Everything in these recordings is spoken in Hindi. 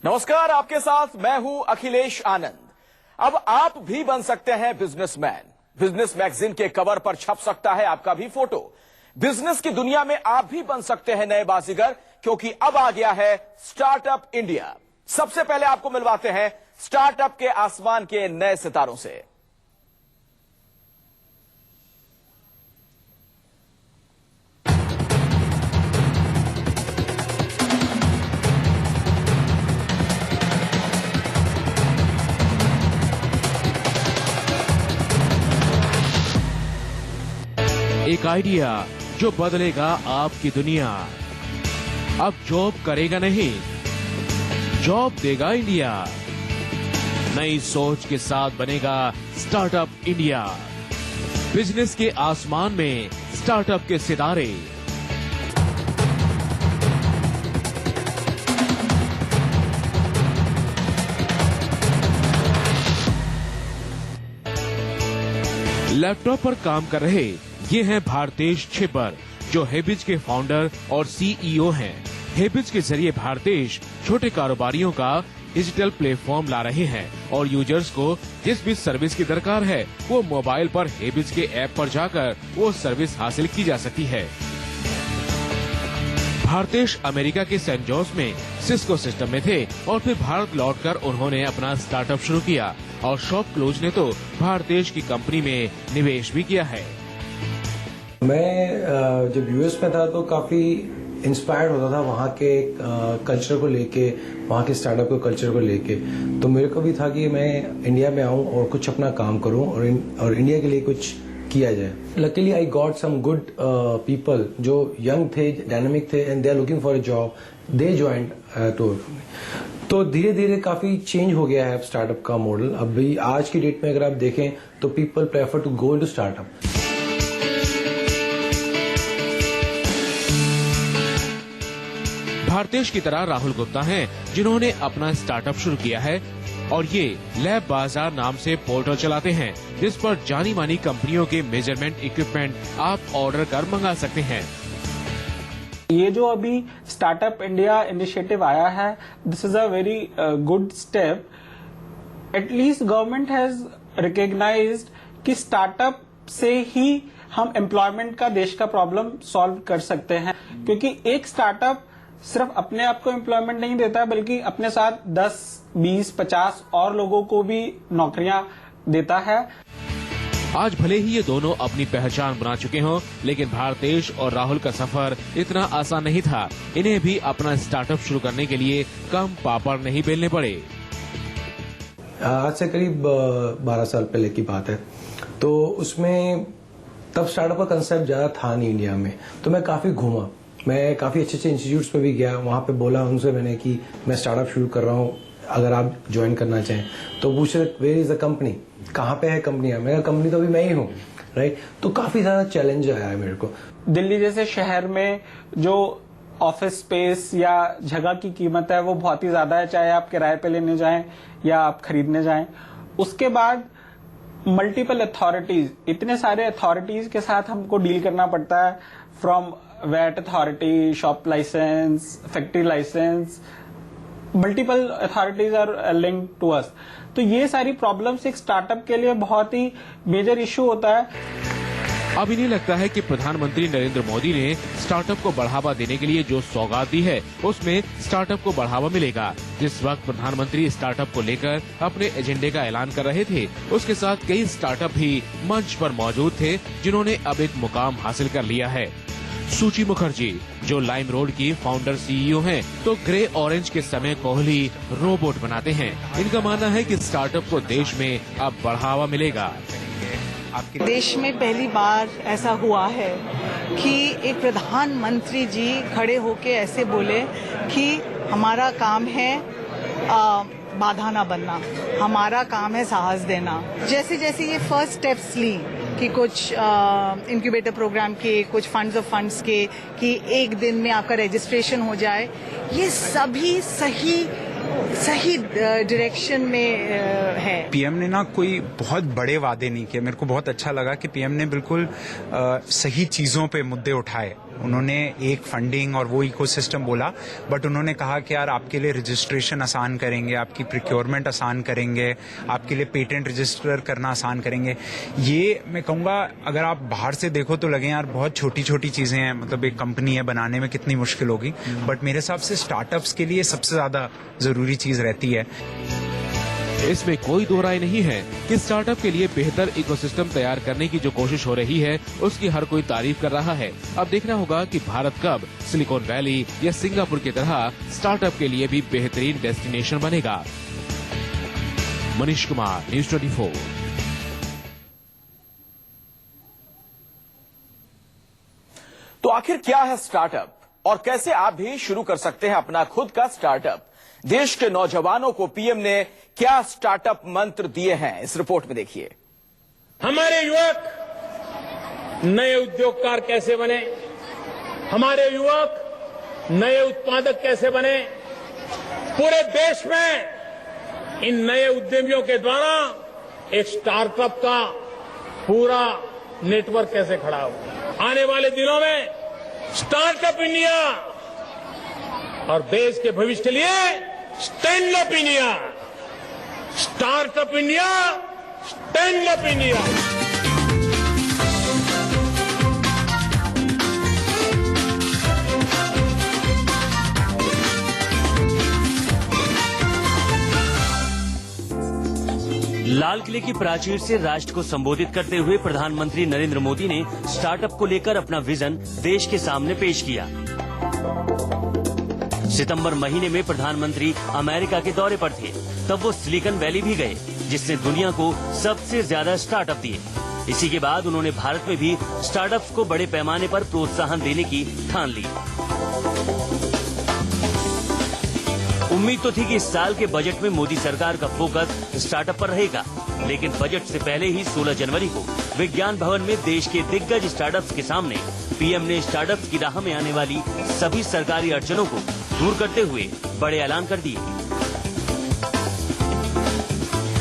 नमस्कार, आपके साथ मैं हूं अखिलेश आनंद। अब आप भी बन सकते हैं बिजनेसमैन। बिजनेस मैगजीन के कवर पर छप सकता है आपका भी फोटो। बिजनेस की दुनिया में आप भी बन सकते हैं नए बाजीगर, क्योंकि अब आ गया है स्टार्टअप इंडिया। सबसे पहले आपको मिलवाते हैं स्टार्टअप के आसमान के नए सितारों से। एक आइडिया जो बदलेगा आपकी दुनिया। अब जॉब करेगा नहीं, जॉब देगा इंडिया। नई सोच के साथ बनेगा स्टार्टअप इंडिया। बिजनेस के आसमान में स्टार्टअप के सितारे। लैपटॉप पर काम कर रहे ये हैं भारतेश छिब्बर, जो हेबिज के फाउंडर और सीईओ हैं। हेबिज के जरिए भारतेश छोटे कारोबारियों का डिजिटल प्लेटफॉर्म ला रहे हैं और यूजर्स को जिस भी सर्विस की दरकार है वो मोबाइल पर हेबिज के ऐप पर जाकर वो सर्विस हासिल की जा सकती है। भारतेश अमेरिका के सेंट जोस में सिस्को सिस्टम में थे और फिर भारत लौटकर उन्होंने अपना स्टार्टअप शुरू किया और शॉप क्लोज ने तो भारतेश की कंपनी में निवेश भी किया है। मैं जब यूएस में था तो काफी इंस्पायर्ड होता था वहाँ के कल्चर को लेके, वहाँ के स्टार्टअप के कल्चर को लेके। तो मेरे को भी था कि मैं इंडिया में आऊँ और कुछ अपना काम करूँ और इंडिया के लिए कुछ किया जाए। Luckily I got some good people जो यंग थे, डायनामिक थे and they are looking for a job. They joined too. तो धीरे धीरे काफी चेंज हो गया है स्टार्टअप का मॉडल। अभी आज की डेट में अगर आप देखें तो people prefer to go to startup. Bharatesh की तरह राहुल गुप्ता हैं, जिन्होंने अपना स्टार्टअप शुरू किया है और ये लैब बाजार नाम से पोर्टल चलाते हैं, जिस पर जानी मानी कंपनियों के मेजरमेंट इक्विपमेंट आप ऑर्डर कर मंगा सकते हैं। ये जो अभी स्टार्टअप इंडिया इनिशिएटिव आया है, this is a very good step. At least government has recognised कि स्टार्टअप से ही हम एम्प्लॉयमेंट का, देश का प्रॉब्लम सॉल्व कर सकते हैं, क्योंकि एक स्टार्टअप सिर्फ अपने आप को एम्प्लॉयमेंट नहीं देता बल्कि अपने साथ 10, 20, 50 और लोगों को भी नौकरियां देता है। आज भले ही ये दोनों अपनी पहचान बना चुके हों, लेकिन भारतेश और राहुल का सफर इतना आसान नहीं था। इन्हें भी अपना स्टार्टअप शुरू करने के लिए कम पापड़ नहीं बेलने पड़े। आज से करीब 12 साल पहले की बात है। तो उसमें तब स्टार्टअप का कंसेप्ट ज्यादा था नहीं इंडिया में। तो मैं काफी घूमा, मैं काफी अच्छे अच्छे इंस्टीट्यूट्स पे भी गया। वहां पे बोला उनसे मैंने कि मैं स्टार्टअप शुरू कर रहा हूँ, अगर आप ज्वाइन करना चाहें। तो पूछे वेयर इज द कंपनी, कहाँ पे है कंपनी? मेरा कंपनी तो अभी मैं ही हूँ, राइट। तो काफी ज्यादा चैलेंज आया है मेरे को। दिल्ली जैसे शहर में जो ऑफिस स्पेस या जगह की कीमत है वो बहुत ही ज्यादा है, चाहे आप किराए पे लेने जाएं या आप खरीदने जाएं। उसके बाद मल्टीपल अथॉरिटीज, इतने सारे अथॉरिटीज के साथ हमको डील करना पड़ता है, from VAT authority, shop licence, factory licence, multiple authorities are linked to us. तो ये सारी प्रॉब्लम्स एक स्टार्टअप के लिए बहुत ही मेजर इश्यू होता है। अब इन्हें लगता है कि प्रधानमंत्री नरेंद्र मोदी ने स्टार्टअप को बढ़ावा देने के लिए जो सौगात दी है उसमें स्टार्टअप को बढ़ावा मिलेगा। जिस वक्त प्रधानमंत्री स्टार्टअप को लेकर अपने एजेंडे का ऐलान कर रहे थे, उसके साथ कई स्टार्टअप भी मंच पर मौजूद थे, जिन्होंने अब एक मुकाम हासिल कर लिया है। सूची मुखर्जी, जो लाइम रोड की फाउंडर सीईओ हैं, तो ग्रे ऑरेंज के समय कोहली रोबोट बनाते हैं। इनका मानना है कि स्टार्टअप को देश में अब बढ़ावा मिलेगा। देश में पहली बार ऐसा हुआ है कि एक प्रधानमंत्री जी खड़े होके ऐसे बोले कि हमारा काम है बाधा ना बनना, हमारा काम है साहस देना। जैसे जैसे ये फर्स्ट स्टेप्स ली कि कुछ इंक्यूबेटर प्रोग्राम के, कुछ फंड्स ऑफ फंड्स के, कि एक दिन में आपका रजिस्ट्रेशन हो जाए, ये सभी सही डायरेक्शन में है। पीएम ने ना कोई बहुत बड़े वादे नहीं किए। मेरे को बहुत अच्छा लगा कि पीएम ने बिल्कुल सही चीजों पे मुद्दे उठाए। उन्होंने एक फंडिंग और वो इकोसिस्टम बोला, बट उन्होंने कहा कि यार आपके लिए रजिस्ट्रेशन आसान करेंगे, आपकी प्रोक्योरमेंट आसान करेंगे, आपके लिए पेटेंट रजिस्टर करना आसान करेंगे। ये मैं कहूँगा अगर आप बाहर से देखो तो लगे यार बहुत छोटी छोटी चीज़ें हैं, मतलब एक कंपनी है बनाने में कितनी मुश्किल होगी, बट मेरे हिसाब से स्टार्टअप्स के लिए सबसे ज़्यादा ज़रूरी चीज़ रहती है। इसमें कोई दो राय नहीं है कि स्टार्टअप के लिए बेहतर इकोसिस्टम तैयार करने की जो कोशिश हो रही है उसकी हर कोई तारीफ कर रहा है। अब देखना होगा कि भारत कब सिलिकॉन वैली या सिंगापुर की तरह स्टार्टअप के लिए भी बेहतरीन डेस्टिनेशन बनेगा। मनीष कुमार, न्यूज़ 24। तो आखिर क्या है स्टार्टअप और कैसे आप भी शुरू कर सकते हैं अपना खुद का स्टार्टअप? देश के नौजवानों को पीएम ने क्या स्टार्टअप मंत्र दिए हैं, इस रिपोर्ट में देखिए। हमारे युवक नए उद्योगकार कैसे बने, हमारे युवक नए उत्पादक कैसे बने, पूरे देश में इन नए उद्यमियों के द्वारा एक स्टार्टअप का पूरा नेटवर्क कैसे खड़ा हो। आने वाले दिनों में स्टार्टअप इंडिया और देश के भविष्य के लिए stand up India, startup India, stand up India. लाल किले की प्राचीर से राष्ट्र को संबोधित करते हुए प्रधानमंत्री नरेंद्र मोदी ने स्टार्टअप को लेकर अपना विजन देश के सामने पेश किया। सितंबर महीने में प्रधानमंत्री अमेरिका के दौरे पर थे, तब वो सिलिकॉन वैली भी गए, जिसने दुनिया को सबसे ज्यादा स्टार्टअप दिए। इसी के बाद उन्होंने भारत में भी स्टार्टअप्स को बड़े पैमाने पर प्रोत्साहन देने की ठान ली। उम्मीद तो थी कि इस साल के बजट में मोदी सरकार का फोकस स्टार्टअप पर रहेगा, लेकिन बजट से पहले ही 16 जनवरी को विज्ञान भवन में देश के दिग्गज स्टार्टअप्स के सामने पीएम ने स्टार्टअप्स की राह में आने वाली सभी सरकारी अड़चनों को दूर करते हुए बड़े ऐलान कर दिए,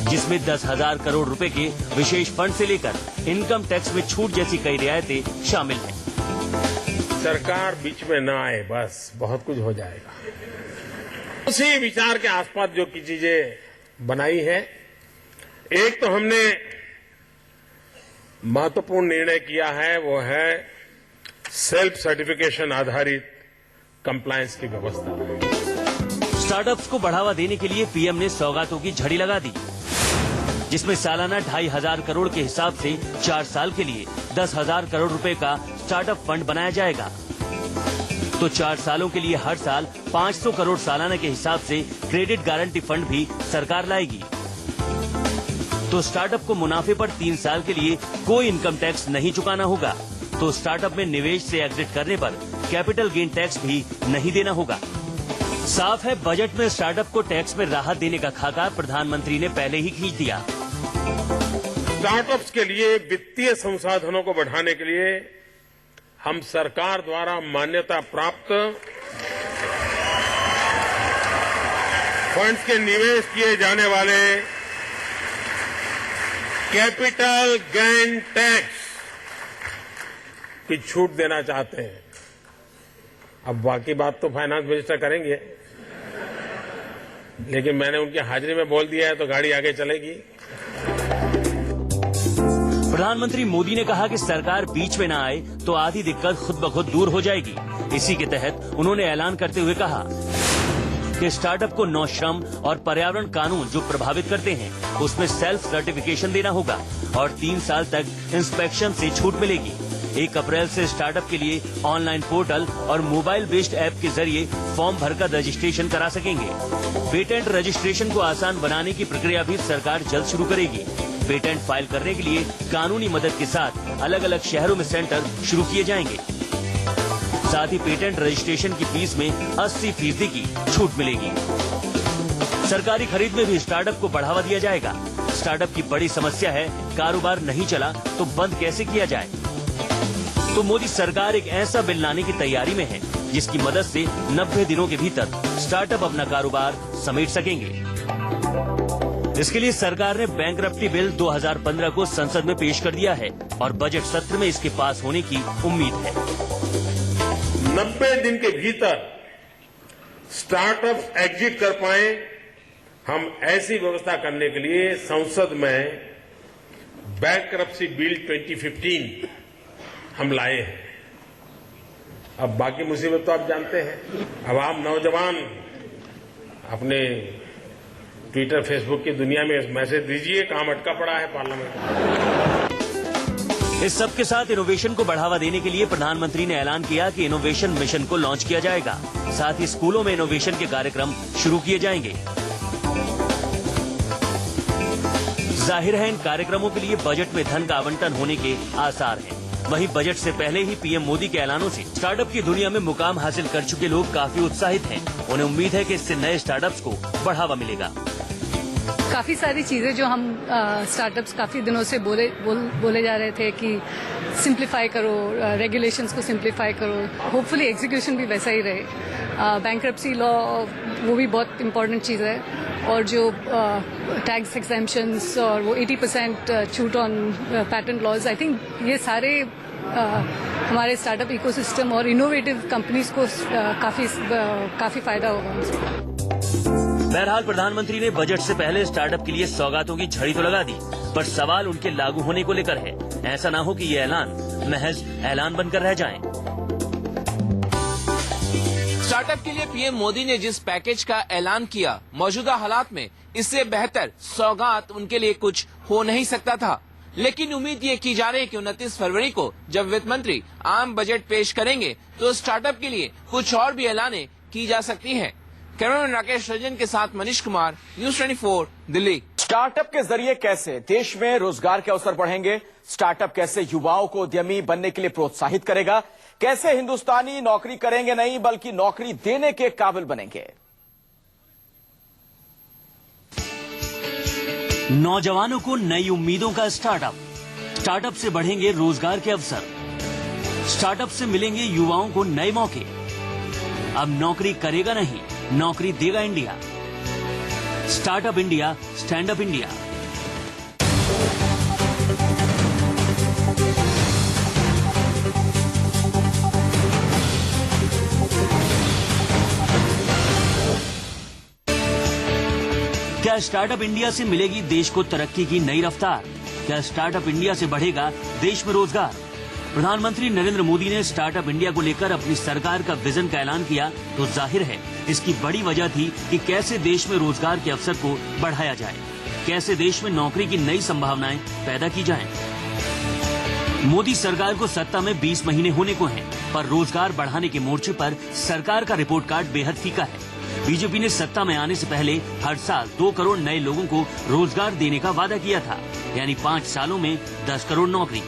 जिसमें 10,000 करोड़ रुपए के विशेष फंड से लेकर इनकम टैक्स में छूट जैसी कई रियायतें शामिल हैं। सरकार बीच में न आए, बस बहुत कुछ हो जाएगा। उसी विचार के आसपास जो की चीजें बनाई है, एक तो हमने महत्वपूर्ण निर्णय किया है, वो है सेल्फ सर्टिफिकेशन आधारित कंप्लायंस की व्यवस्था। स्टार्टअप्स को बढ़ावा देने के लिए पीएम ने सौगातों की झड़ी लगा दी, जिसमें सालाना 2,500 करोड़ के हिसाब से 4 साल के लिए 10,000 करोड़ रुपए का स्टार्टअप फंड बनाया जाएगा। तो 4 सालों के लिए हर साल 500 करोड़ सालाना के हिसाब से क्रेडिट गारंटी फंड भी सरकार लाएगी। तो स्टार्टअप को मुनाफे पर 3 साल के लिए कोई इनकम टैक्स नहीं चुकाना होगा। तो स्टार्टअप में निवेश से एग्जिट करने पर कैपिटल गेन टैक्स भी नहीं देना होगा। साफ है, बजट में स्टार्टअप को टैक्स में राहत देने का खाका प्रधानमंत्री ने पहले ही खींच दिया। स्टार्टअप्स के लिए वित्तीय संसाधनों को बढ़ाने के लिए हम सरकार द्वारा मान्यता प्राप्त फंड्स के निवेश किए जाने वाले कैपिटल गेन टैक्स की छूट देना चाहते हैं। अब बाकी बात तो फाइनेंस मिनिस्टर करेंगे, लेकिन मैंने उनकी हाजिरी में बोल दिया है तो गाड़ी आगे चलेगी। प्रधानमंत्री मोदी ने कहा कि सरकार बीच में न आए तो आधी दिक्कत खुद ब खुद दूर हो जाएगी। इसी के तहत उन्होंने ऐलान करते हुए कहा कि स्टार्टअप को नौ श्रम और पर्यावरण कानून जो प्रभावित करते हैं उसमें सेल्फ सर्टिफिकेशन देना होगा और 3 साल तक इंस्पेक्शन से छूट मिलेगी। 1 अप्रैल से स्टार्टअप के लिए ऑनलाइन पोर्टल और मोबाइल बेस्ड ऐप के जरिए फॉर्म भरकर रजिस्ट्रेशन करा सकेंगे। पेटेंट रजिस्ट्रेशन को आसान बनाने की प्रक्रिया भी सरकार जल्द शुरू करेगी। पेटेंट फाइल करने के लिए कानूनी मदद के साथ अलग अलग शहरों में सेंटर शुरू किए जाएंगे। साथ ही पेटेंट रजिस्ट्रेशन की फीस में 80% की छूट मिलेगी। सरकारी खरीद में भी स्टार्टअप को बढ़ावा दिया जाएगा। स्टार्टअप की बड़ी समस्या है कारोबार नहीं चला तो बंद कैसे किया जाए। तो मोदी सरकार एक ऐसा बिल लाने की तैयारी में है जिसकी मदद से 90 दिनों के भीतर स्टार्टअप अपना कारोबार समेट सकेंगे। इसके लिए सरकार ने बैंकरप्टी बिल 2015 को संसद में पेश कर दिया है और बजट सत्र में इसके पास होने की उम्मीद है। 90 दिन के भीतर स्टार्टअप एग्जिट कर पाए, हम ऐसी व्यवस्था करने के लिए संसद में बैंकरप्सी बिल 2015 हम लाए हैं। अब बाकी मुसीबत तो आप जानते हैं। अब आप नौजवान अपने ट्विटर फेसबुक की दुनिया में मैसेज दीजिए, काम अटका पड़ा है पार्लियामेंट में। इस सब के साथ इनोवेशन को बढ़ावा देने के लिए प्रधानमंत्री ने ऐलान किया कि इनोवेशन मिशन को लॉन्च किया जाएगा। साथ ही स्कूलों में इनोवेशन के कार्यक्रम शुरू किए जाएंगे। जाहिर है इन कार्यक्रमों के लिए बजट में धन का आवंटन होने के आसार हैं। वहीं बजट से पहले ही पीएम मोदी के ऐलानों से स्टार्टअप की दुनिया में मुकाम हासिल कर चुके लोग काफी उत्साहित हैं। उन्हें उम्मीद है कि इससे नए स्टार्टअप्स को बढ़ावा मिलेगा। काफ़ी सारी चीज़ें जो हम स्टार्टअप्स काफ़ी दिनों से बोले जा रहे थे कि सिंप्लीफाई करो, रेगुलेशंस को सिंप्लीफाई करो, होपफुली एग्जीक्यूशन भी वैसा ही रहे। बैंकरप्सी लॉ वो भी बहुत इम्पोर्टेंट चीज़ है, और जो टैक्स एग्जेम्पशंस और वो 80% छूट on patent laws, I think ये सारे हमारे स्टार्टअप इकोसिस्टम और इनोवेटिव कंपनीज को काफ़ी फायदा होगा उनसे। बहरहाल प्रधानमंत्री ने बजट से पहले स्टार्टअप के लिए सौगातों की झड़ी तो लगा दी, पर सवाल उनके लागू होने को लेकर है। ऐसा ना हो कि ये ऐलान महज ऐलान बनकर रह जाए। स्टार्टअप के लिए पीएम मोदी ने जिस पैकेज का ऐलान किया, मौजूदा हालात में इससे बेहतर सौगात उनके लिए कुछ हो नहीं सकता था। लेकिन उम्मीद ये की जा रही है कि 29 फरवरी को जब वित्त मंत्री आम बजट पेश करेंगे तो स्टार्टअप के लिए कुछ और भी ऐलानें की जा सकती हैं। कैमरामैन राकेश रंजन के साथ मनीष कुमार, न्यूज़ 24 दिल्ली। स्टार्टअप के जरिए कैसे देश में रोजगार के अवसर बढ़ेंगे, स्टार्टअप कैसे युवाओं को उद्यमी बनने के लिए प्रोत्साहित करेगा, कैसे हिंदुस्तानी नौकरी करेंगे नहीं बल्कि नौकरी देने के काबिल बनेंगे। नौजवानों को नई उम्मीदों का स्टार्टअप से बढ़ेंगे रोजगार के अवसर, स्टार्टअप से मिलेंगे युवाओं को नए मौके। अब नौकरी करेगा नहीं, नौकरी देगा India. Startup India, stand up India. क्या स्टार्टअप इंडिया से मिलेगी देश को तरक्की की नई रफ्तार? क्या स्टार्टअप इंडिया से बढ़ेगा देश में रोजगार? प्रधानमंत्री नरेंद्र मोदी ने स्टार्टअप इंडिया को लेकर अपनी सरकार का विजन का ऐलान किया तो जाहिर है इसकी बड़ी वजह थी कि कैसे देश में रोजगार के अवसर को बढ़ाया जाए, कैसे देश में नौकरी की नई संभावनाएं पैदा की जाएं। मोदी सरकार को सत्ता में 20 महीने होने को हैं, पर रोजगार बढ़ाने के मोर्चे पर सरकार का रिपोर्ट कार्ड बेहद फीका है। बीजेपी ने सत्ता में आने से पहले हर साल 2 करोड़ नए लोगों को रोजगार देने का वादा किया था, यानी 5 सालों में 10 करोड़ नौकरी।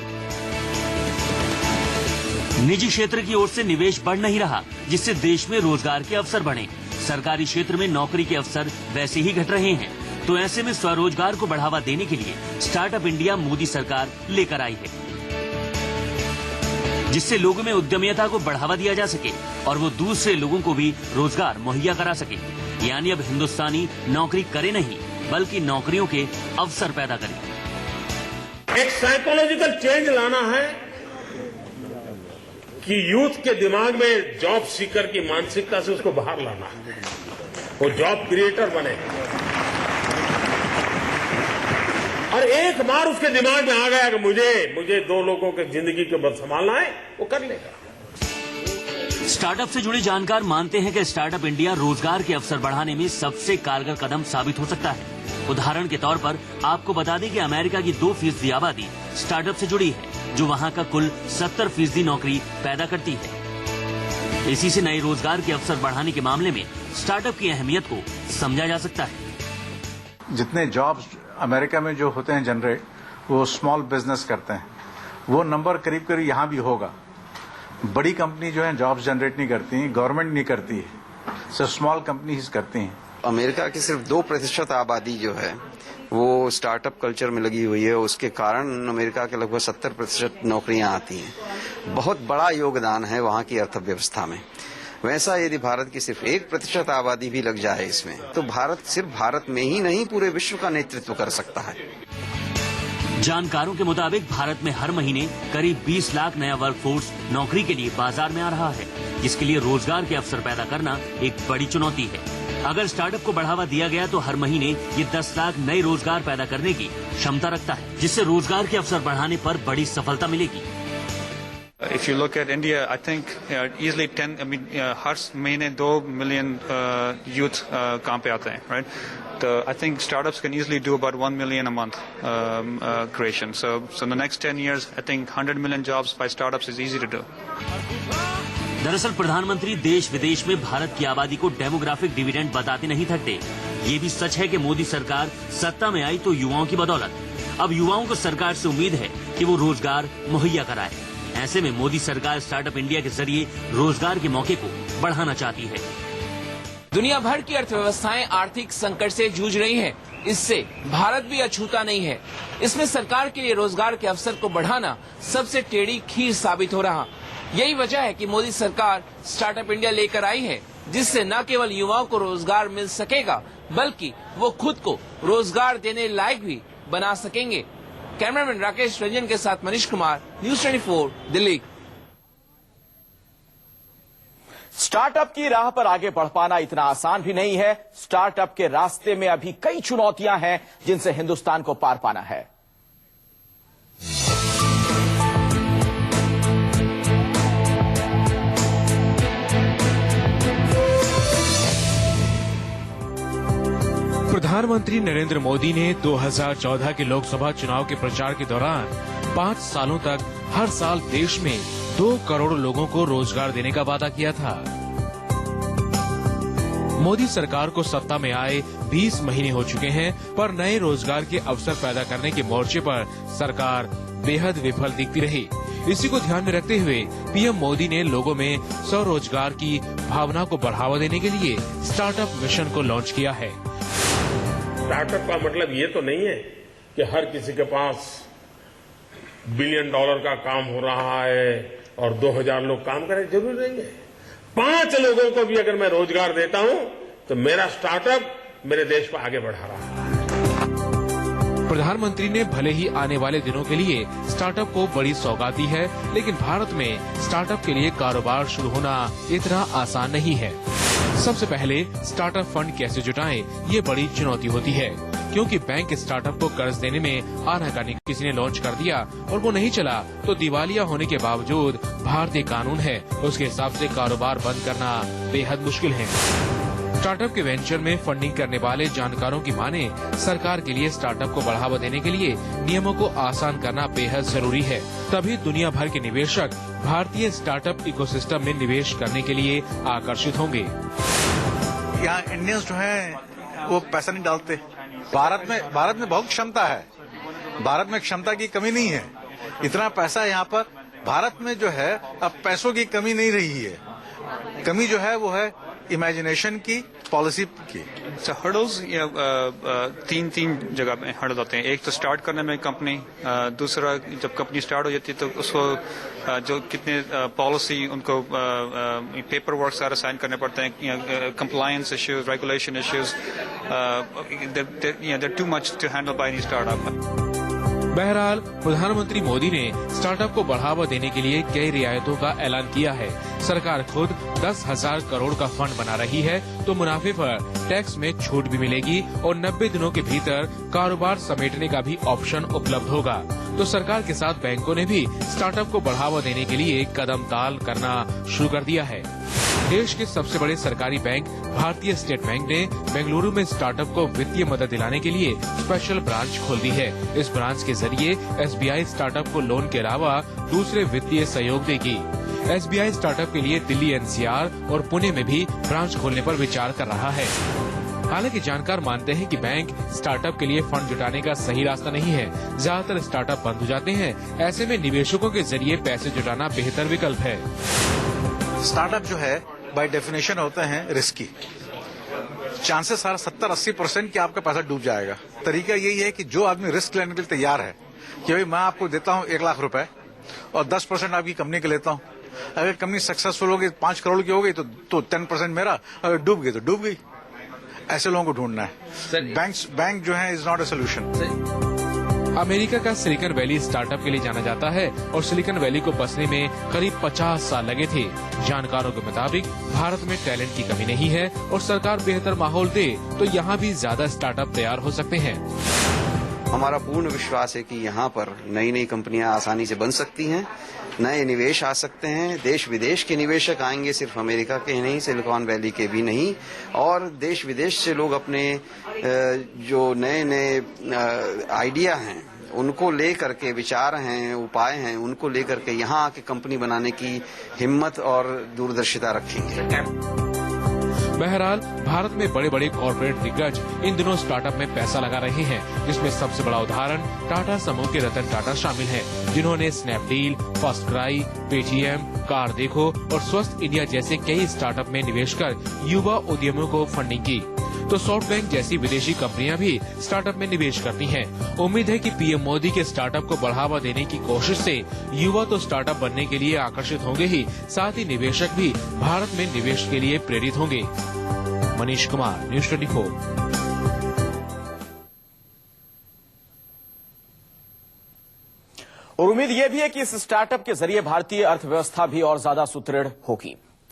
निजी क्षेत्र की ओर से निवेश बढ़ नहीं रहा, जिससे देश में रोजगार के अवसर बढ़े। सरकारी क्षेत्र में नौकरी के अवसर वैसे ही घट रहे हैं। तो ऐसे में स्वरोजगार को बढ़ावा देने के लिए स्टार्टअप इंडिया मोदी सरकार लेकर आई है, जिससे लोगों में उद्यमिता को बढ़ावा दिया जा सके और वो दूसरे लोगों को भी रोजगार मुहैया करा सके। यानी अब हिंदुस्तानी नौकरी करे नहीं बल्कि नौकरियों के अवसर पैदा करे। एक साइकोलॉजिकल चेंज लाना है कि यूथ के दिमाग में जॉब सीकर की मानसिकता से उसको बाहर लाना है, वो जॉब क्रिएटर बने। और एक बार उसके दिमाग में आ गया कि मुझे 2 लोगों के जिंदगी के बद संभालना है, वो कर लेगा। स्टार्टअप से जुड़े जानकार मानते हैं कि स्टार्टअप इंडिया रोजगार के अवसर बढ़ाने में सबसे कारगर कदम साबित हो सकता है। उदाहरण के तौर पर आपको बता दें कि अमेरिका की 2% आबादी स्टार्टअप से जुड़ी है, जो वहां का कुल 70% नौकरी पैदा करती है। इसी से नए रोजगार के अवसर बढ़ाने के मामले में स्टार्टअप की अहमियत को समझा जा सकता है। जितने जॉब्स अमेरिका में जो होते हैं जनरेट, वो स्मॉल बिजनेस करते हैं। वो नंबर करीब करीब यहाँ भी होगा। बड़ी कंपनी जो है जॉब्स जनरेट नहीं करती, गवर्नमेंट नहीं करती है, सिर्फ स्मॉल कंपनीज करती हैं। अमेरिका की सिर्फ 2% आबादी जो है वो स्टार्टअप कल्चर में लगी हुई है। उसके कारण अमेरिका के लगभग 70% नौकरियां आती हैं। बहुत बड़ा योगदान है वहां की अर्थव्यवस्था में। वैसा यदि भारत की सिर्फ 1% आबादी भी लग जाए इसमें, तो भारत सिर्फ भारत में ही नहीं पूरे विश्व का नेतृत्व कर सकता है। जानकारों के मुताबिक भारत में हर महीने करीब 20 लाख नया वर्कफोर्स नौकरी के लिए बाजार में आ रहा है, जिसके लिए रोजगार के अवसर पैदा करना एक बड़ी चुनौती है। अगर स्टार्टअप को बढ़ावा दिया गया तो हर महीने ये 10 लाख नए रोजगार पैदा करने की क्षमता रखता है, जिससे रोजगार के अवसर बढ़ाने पर बड़ी सफलता मिलेगी। If you look at India, I think easily हर महीने 2 मिलियन youth काम पे आते हैं, right? I think startups can easily do about 1 million a month creation. So in the next 10 years, I think 100 million jobs by startups is easy to do. दरअसल प्रधानमंत्री देश विदेश में भारत की आबादी को डेमोग्राफिक डिविडेंड बताते नहीं थकते। ये भी सच है कि मोदी सरकार सत्ता में आई तो युवाओं की बदौलत। अब युवाओं को सरकार से उम्मीद है कि वो रोजगार मुहैया कराए। ऐसे में मोदी सरकार स्टार्टअप इंडिया के जरिए रोजगार के मौके को बढ़ाना चाहती है। दुनिया भर की अर्थव्यवस्थाएं आर्थिक संकट से जूझ रही हैं। इससे भारत भी अछूता नहीं है। इसमें सरकार के लिए रोजगार के अवसर को बढ़ाना सबसे टेढ़ी खीर साबित हो रहा। यही वजह है कि मोदी सरकार स्टार्टअप इंडिया लेकर आई है, जिससे न केवल युवाओं को रोजगार मिल सकेगा, बल्कि वो खुद को रोजगार देने लायक भी बना सकेंगे। कैमरामैन राकेश रंजन के साथ मनीष कुमार, न्यूज़ 24, दिल्ली। स्टार्टअप की राह पर आगे बढ़ पाना इतना आसान भी नहीं है। स्टार्टअप के रास्ते में अभी कई चुनौतियां हैं, जिनसे हिंदुस्तान को पार पाना है। प्रधानमंत्री नरेंद्र मोदी ने 2014 के लोकसभा चुनाव के प्रचार के दौरान 5 सालों तक हर साल देश में 2 करोड़ लोगों को रोजगार देने का वादा किया था। मोदी सरकार को सत्ता में आए 20 महीने हो चुके हैं, पर नए रोजगार के अवसर पैदा करने के मोर्चे पर सरकार बेहद विफल दिखती रही। इसी को ध्यान में रखते हुए पीएम मोदी ने लोगों में स्वरोजगार की भावना को बढ़ावा देने के लिए स्टार्टअप मिशन को लॉन्च किया है। स्टार्टअप का मतलब ये तो नहीं है कि हर किसी के पास $1 बिलियन का काम हो रहा है और 2000 लोग काम करें, जरूरी नहीं है। 5 लोगों को भी अगर मैं रोजगार देता हूं तो मेरा स्टार्टअप मेरे देश को आगे बढ़ा रहा है। प्रधानमंत्री ने भले ही आने वाले दिनों के लिए स्टार्टअप को बड़ी सौगात दी है, लेकिन भारत में स्टार्टअप के लिए कारोबार शुरू होना इतना आसान नहीं है। सबसे पहले स्टार्टअप फंड कैसे जुटाएं, ये बड़ी चुनौती होती है, क्योंकि बैंक स्टार्टअप को कर्ज देने में आनाकानी किसी ने लॉन्च कर दिया और वो नहीं चला तो दिवालिया होने के बावजूद भारतीय कानून है, उसके हिसाब से कारोबार बंद करना बेहद मुश्किल है। स्टार्टअप के वेंचर में फंडिंग करने वाले जानकारों की माने, सरकार के लिए स्टार्टअप को बढ़ावा देने के लिए नियमों को आसान करना बेहद जरूरी है। तभी दुनिया भर के निवेशक भारतीय स्टार्टअप इकोसिस्टम में निवेश करने के लिए आकर्षित होंगे। यहाँ इंडियंस जो हैं वो पैसा नहीं डालते। भारत में बहुत क्षमता है। भारत में क्षमता की कमी नहीं है। इतना पैसा यहाँ पर भारत में जो है, अब पैसों की कमी नहीं रही है। कमी जो है वो है इमेजिनेशन की, पॉलिसी की। हर्डल्स तीन जगह में हर्डल होते हैं। एक तो स्टार्ट करने में कंपनी, दूसरा जब कंपनी स्टार्ट हो जाती है तो उसको जो कितने पॉलिसी उनको पेपर वर्क सारा साइन करने पड़ते हैं, compliance issues, regulation issues, there too much to handle by any startup. बहरहाल प्रधानमंत्री मोदी ने स्टार्टअप को बढ़ावा देने के लिए कई रियायतों का ऐलान किया है। सरकार खुद 10,000 करोड़ का फंड बना रही है, तो मुनाफे पर टैक्स में छूट भी मिलेगी और 90 दिनों के भीतर कारोबार समेटने का भी ऑप्शन उपलब्ध होगा। तो सरकार के साथ बैंकों ने भी स्टार्टअप को बढ़ावा देने के लिए कदम ताल करना शुरू कर दिया है। देश के सबसे बड़े सरकारी बैंक भारतीय स्टेट बैंक ने बेंगलुरु में स्टार्टअप को वित्तीय मदद दिलाने के लिए स्पेशल ब्रांच खोल दी है। इस ब्रांच के जरिए एसबीआई स्टार्टअप को लोन के अलावा दूसरे वित्तीय सहयोग देगी। एसबीआई स्टार्टअप के लिए दिल्ली, एनसीआर और पुणे में भी ब्रांच खोलने पर विचार कर रहा है। हालांकि जानकार मानते हैं कि बैंक स्टार्टअप के लिए फंड जुटाने का सही रास्ता नहीं है। ज्यादातर स्टार्टअप बंद हो जाते हैं। ऐसे में निवेशकों के जरिए पैसे जुटाना बेहतर विकल्प है। स्टार्टअप जो है बाय डेफिनेशन होते हैं रिस्की। चांसेस सारा 70-80% कि आपका पैसा डूब जाएगा। तरीका यही है कि जो आदमी रिस्क लेने के लिए तैयार है कि भाई मैं आपको देता हूं 1 लाख रुपए और 10% आपकी कंपनी के लेता हूं। अगर कंपनी सक्सेसफुल होगी 5 करोड़ की हो गई तो 10% मेरा, अगर डूब गई तो डूब गई। ऐसे लोगों को ढूंढना है। बैंक जो है is not a solution. America का सिलिकॉन वैली स्टार्टअप के लिए जाना जाता है और सिलिकॉन वैली को बसने में करीब 50 साल लगे थे। जानकारों के मुताबिक भारत में टैलेंट की कमी नहीं है और सरकार बेहतर माहौल दे तो यहाँ भी ज्यादा स्टार्टअप तैयार हो सकते हैं। हमारा पूर्ण विश्वास है कि यहाँ पर नई नई कंपनियां आसानी से बन सकती हैं, नए निवेश आ सकते हैं, देश विदेश के निवेशक आएंगे, सिर्फ अमेरिका के ही नहीं, सिलिकॉन वैली के भी नहीं, और देश विदेश से लोग अपने जो नए नए आइडिया हैं उनको लेकर के, विचार हैं, उपाय हैं, उनको लेकर के यहाँ आके कंपनी बनाने की हिम्मत और दूरदर्शिता रखेंगे। बहरहाल भारत में बड़े बड़े कॉर्पोरेट दिग्गज इन दिनों स्टार्टअप में पैसा लगा रहे हैं, जिसमें सबसे बड़ा उदाहरण टाटा समूह के रतन टाटा शामिल हैं, जिन्होंने Snapdeal, first cry, Paytm, car देखो और स्वस्थ इंडिया जैसे कई स्टार्टअप में निवेश कर युवा उद्यमियों को फंडिंग की। तो सॉफ्टबैंक जैसी विदेशी कंपनियां भी स्टार्टअप में निवेश करती हैं। उम्मीद है कि पीएम मोदी के स्टार्टअप को बढ़ावा देने की कोशिश से युवा तो स्टार्टअप बनने के लिए आकर्षित होंगे ही, साथ ही निवेशक भी भारत में निवेश के लिए प्रेरित होंगे। मनीष कुमार, न्यूज 24। और उम्मीद ये भी है कि इस स्टार्टअप के जरिए भारतीय अर्थव्यवस्था भी और ज्यादा सुदृढ़ होगी।